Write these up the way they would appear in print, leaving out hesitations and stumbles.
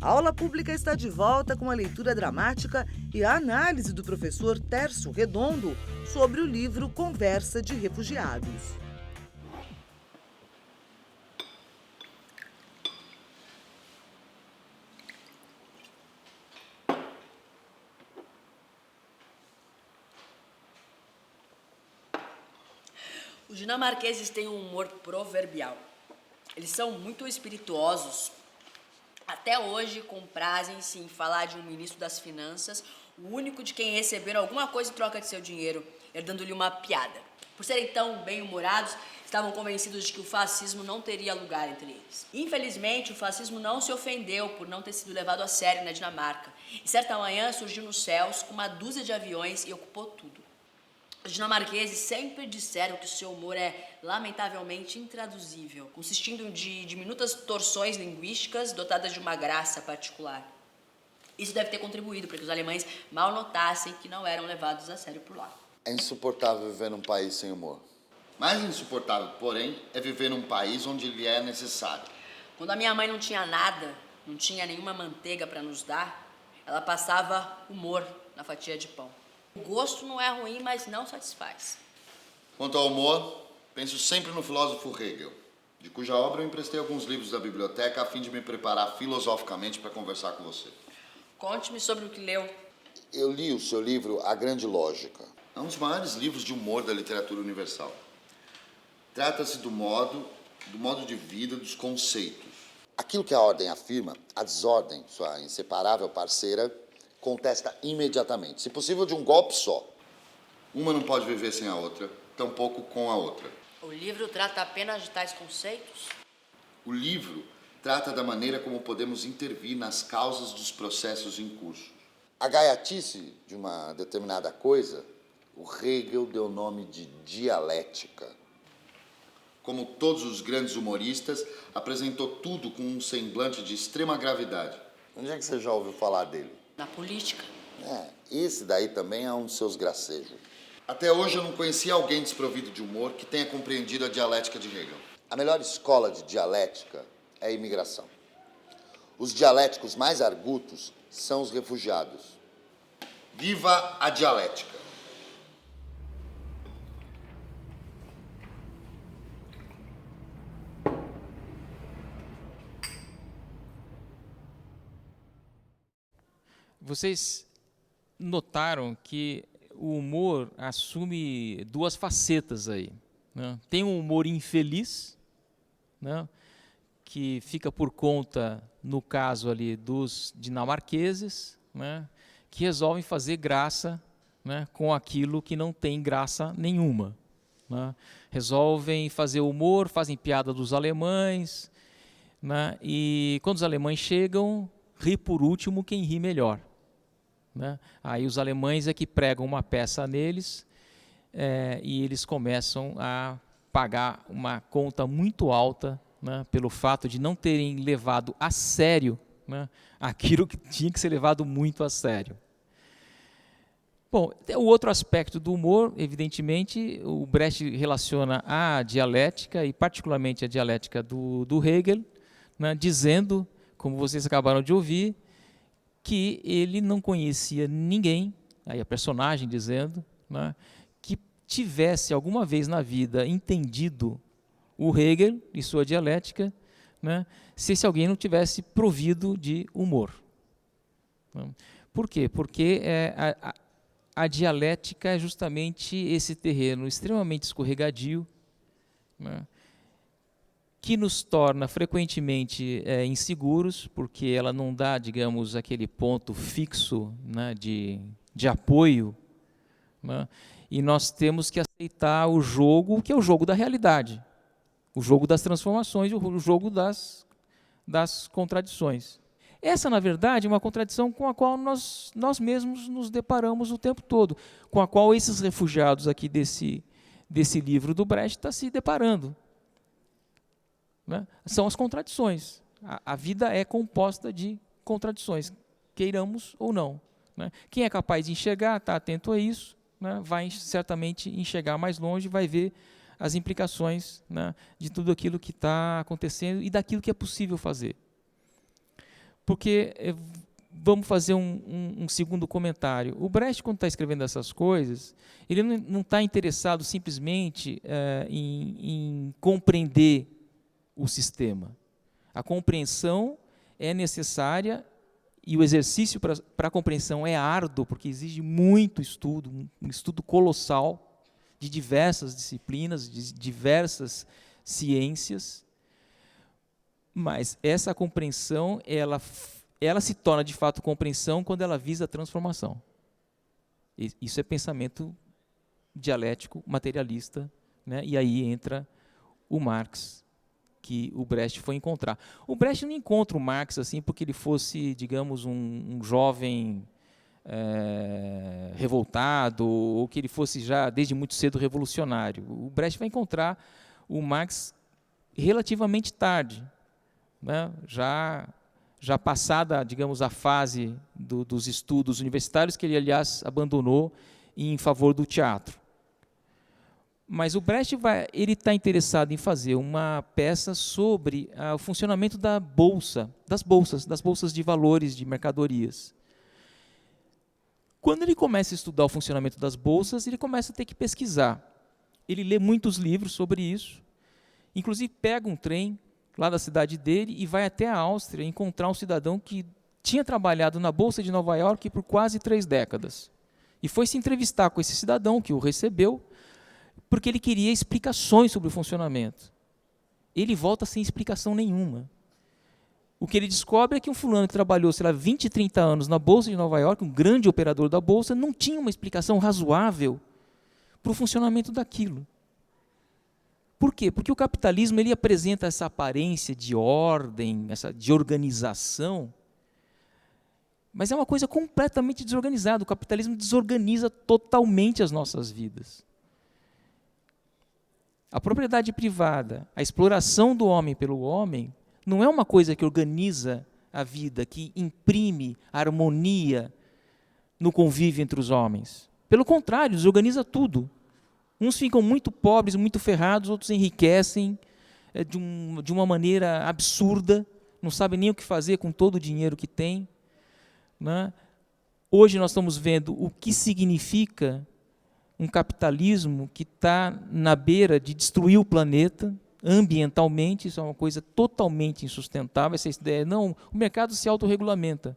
A aula pública está de volta com a leitura dramática e a análise do professor Tércio Redondo sobre o livro Conversa de Refugiados. Os dinamarqueses têm um humor proverbial. Eles são muito espirituosos. Até hoje comprazem-se em falar de um ministro das finanças, o único de quem receberam alguma coisa em troca de seu dinheiro, dando-lhe uma piada. Por serem tão bem-humorados, estavam convencidos de que o fascismo não teria lugar entre eles. Infelizmente, o fascismo não se ofendeu por não ter sido levado a sério na Dinamarca. E certa manhã surgiu nos céus com uma dúzia de aviões e ocupou tudo. Os dinamarqueses sempre disseram que o seu humor é lamentavelmente intraduzível, consistindo de diminutas torções linguísticas dotadas de uma graça particular. Isso deve ter contribuído para que os alemães mal notassem que não eram levados a sério por lá. É insuportável viver num país sem humor. Mais insuportável, porém, é viver num país onde ele é necessário. Quando a minha mãe não tinha nada, não tinha nenhuma manteiga para nos dar, ela passava humor na fatia de pão. O gosto não é ruim, mas não satisfaz. Quanto ao humor, penso sempre no filósofo Hegel, de cuja obra eu emprestei alguns livros da biblioteca a fim de me preparar filosoficamente para conversar com você. Conte-me sobre o que leu. Eu li o seu livro A Grande Lógica. É um dos maiores livros de humor da literatura universal. Trata-se do modo de vida, dos conceitos. Aquilo que a ordem afirma, a desordem, sua inseparável parceira, contesta imediatamente, se possível de um golpe só. Uma não pode viver sem a outra, tampouco com a outra. O livro trata apenas de tais conceitos? O livro trata da maneira como podemos intervir nas causas dos processos em curso. A gaiatice de uma determinada coisa, o Hegel deu o nome de dialética. Como todos os grandes humoristas, apresentou tudo com um semblante de extrema gravidade. Onde é que você já ouviu falar dele? Na política. Esse daí também é um dos seus gracejos. Até hoje eu não conheci alguém desprovido de humor que tenha compreendido a dialética de Hegel. A melhor escola de dialética é a imigração. Os dialéticos mais argutos são os refugiados. Viva a dialética! Vocês notaram que o humor assume duas facetas aí, né? Tem um humor infeliz, né, que fica por conta, no caso ali, dos dinamarqueses, né, que resolvem fazer graça, né, com aquilo que não tem graça nenhuma, né? Resolvem fazer humor, fazem piada dos alemães, né, e quando os alemães chegam, ri por último quem ri melhor. Né? Aí os alemães é que pregam uma peça neles e eles começam a pagar uma conta muito alta, né, pelo fato de não terem levado a sério, né, aquilo que tinha que ser levado muito a sério. Bom, o outro aspecto do humor, evidentemente, o Brecht relaciona à dialética, e particularmente a dialética do Hegel, né, dizendo, como vocês acabaram de ouvir, que ele não conhecia ninguém, aí a personagem dizendo, né, que tivesse alguma vez na vida entendido o Hegel e sua dialética, né, se esse alguém não tivesse provido de humor. Por quê? Porque a dialética é justamente esse terreno extremamente escorregadio, né, que nos torna frequentemente inseguros, porque ela não dá, digamos, aquele ponto fixo, né, de apoio, né, e nós temos que aceitar o jogo, que é o jogo da realidade, o jogo das transformações, o jogo das contradições. Essa, na verdade, é uma contradição com a qual nós mesmos nos deparamos o tempo todo, com a qual esses refugiados aqui desse livro do Brecht estão se deparando. Né? São as contradições. A vida é composta de contradições, queiramos ou não. Né? Quem é capaz de enxergar, está atento a isso, né, vai certamente enxergar mais longe, vai ver as implicações, né, de tudo aquilo que está acontecendo e daquilo que é possível fazer. porque vamos fazer um segundo comentário. O Brecht, quando está escrevendo essas coisas, ele não está interessado simplesmente em compreender o sistema. A compreensão é necessária e o exercício para a compreensão é árduo, porque exige muito estudo, um estudo colossal de diversas disciplinas, de diversas ciências, mas essa compreensão, ela se torna de fato compreensão quando ela visa a transformação. Isso é pensamento dialético, materialista, né? E aí entra o Marx, que o Brecht foi encontrar. O Brecht não encontra o Marx assim porque ele fosse, digamos, um jovem revoltado, ou que ele fosse já desde muito cedo revolucionário. O Brecht vai encontrar o Marx relativamente tarde, né? Já passada, digamos, a fase dos estudos universitários, que ele, aliás, abandonou em favor do teatro. Mas o Brecht ele está interessado em fazer uma peça sobre o funcionamento das bolsas de valores, de mercadorias. Quando ele começa a estudar o funcionamento das bolsas, ele começa a ter que pesquisar. Ele lê muitos livros sobre isso, inclusive pega um trem lá da cidade dele e vai até a Áustria encontrar um cidadão que tinha trabalhado na Bolsa de Nova York por quase 3 décadas. E foi se entrevistar com esse cidadão, que o recebeu, porque ele queria explicações sobre o funcionamento. Ele volta sem explicação nenhuma. O que ele descobre é que um fulano que trabalhou, sei lá, 20, 30 anos na Bolsa de Nova York, um grande operador da Bolsa, não tinha uma explicação razoável para o funcionamento daquilo. Por quê? Porque o capitalismo ele apresenta essa aparência de ordem, de organização, mas é uma coisa completamente desorganizada. O capitalismo desorganiza totalmente as nossas vidas. A propriedade privada, a exploração do homem pelo homem, não é uma coisa que organiza a vida, que imprime harmonia no convívio entre os homens. Pelo contrário, desorganiza tudo. Uns ficam muito pobres, muito ferrados, outros enriquecem de uma maneira absurda, não sabem nem o que fazer com todo o dinheiro que têm, né? Hoje nós estamos vendo o que significa um capitalismo que está na beira de destruir o planeta ambientalmente. Isso é uma coisa totalmente insustentável, essa ideia. Não, o mercado se autorregulamenta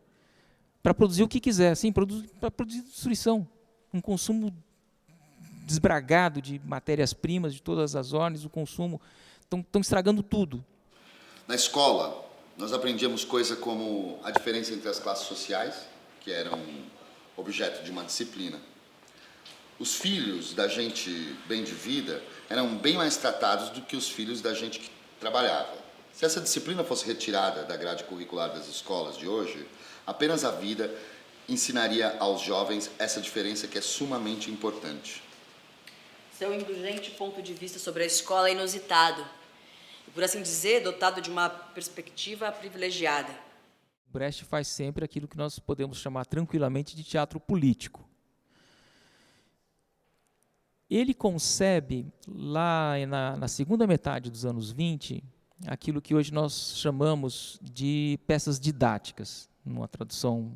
para produzir o que quiser, sim, para produzir destruição, um consumo desbragado de matérias-primas de todas as ordens, o consumo, estão estragando tudo. Na escola, nós aprendíamos coisa como a diferença entre as classes sociais, que eram objeto de uma disciplina. Os filhos da gente bem de vida eram bem mais tratados do que os filhos da gente que trabalhava. Se essa disciplina fosse retirada da grade curricular das escolas de hoje, apenas a vida ensinaria aos jovens essa diferença que é sumamente importante. Seu indulgente ponto de vista sobre a escola é inusitado e, por assim dizer, dotado de uma perspectiva privilegiada. Brecht faz sempre aquilo que nós podemos chamar tranquilamente de teatro político. Ele concebe, lá na segunda metade dos anos 20, aquilo que hoje nós chamamos de peças didáticas, numa tradução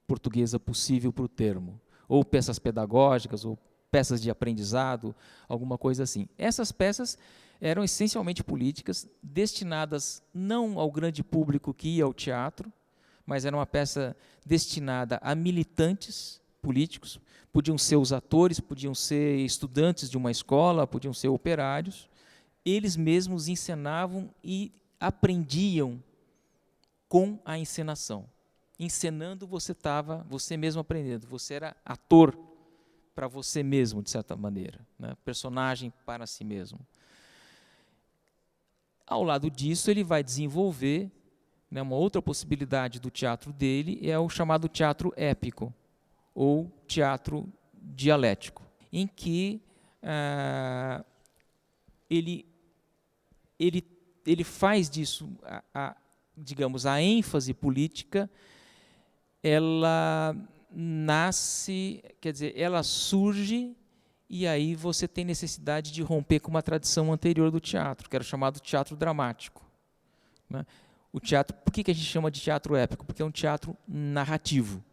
portuguesa possível para o termo, ou peças pedagógicas, ou peças de aprendizado, alguma coisa assim. Essas peças eram essencialmente políticas, destinadas não ao grande público que ia ao teatro, mas era uma peça destinada a militantes políticos. Podiam ser os atores, podiam ser estudantes de uma escola, podiam ser operários. Eles mesmos encenavam e aprendiam com a encenação. Encenando, você mesmo aprendendo. Você era ator para você mesmo, de certa maneira, né? Personagem para si mesmo. Ao lado disso, ele vai desenvolver, né, uma outra possibilidade do teatro dele, é o chamado teatro épico, ou teatro dialético, em que ele faz disso, digamos, a ênfase política, ela nasce, quer dizer, ela surge, e aí você tem necessidade de romper com uma tradição anterior do teatro, que era chamado teatro dramático, né? o teatro, por que a gente chama de teatro épico? Porque é um teatro narrativo,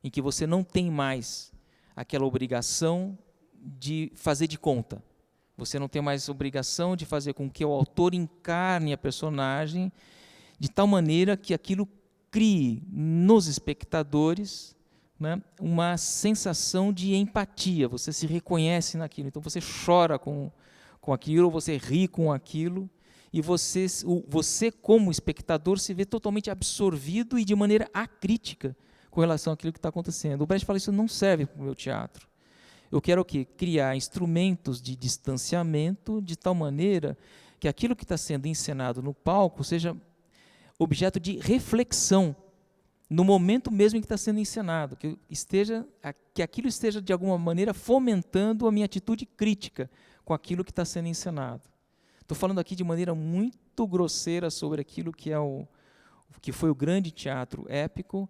em que você não tem mais aquela obrigação de fazer de conta. Você não tem mais obrigação de fazer com que o autor encarne a personagem de tal maneira que aquilo crie nos espectadores, né, uma sensação de empatia. Você se reconhece naquilo, então você chora com aquilo, você ri com aquilo, e você como espectador se vê totalmente absorvido e de maneira acrítica com relação àquilo que está acontecendo. O Brecht fala, isso não serve para o meu teatro. Eu quero o quê? Criar instrumentos de distanciamento de tal maneira que aquilo que está sendo encenado no palco seja objeto de reflexão no momento mesmo em que está sendo encenado, que aquilo esteja de alguma maneira fomentando a minha atitude crítica com aquilo que está sendo encenado. Estou falando aqui de maneira muito grosseira sobre aquilo que foi o grande teatro épico,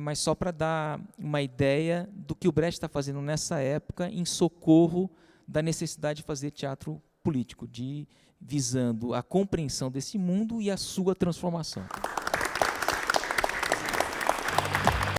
mas só para dar uma ideia do que o Brecht está fazendo nessa época em socorro da necessidade de fazer teatro político, visando a compreensão desse mundo e a sua transformação.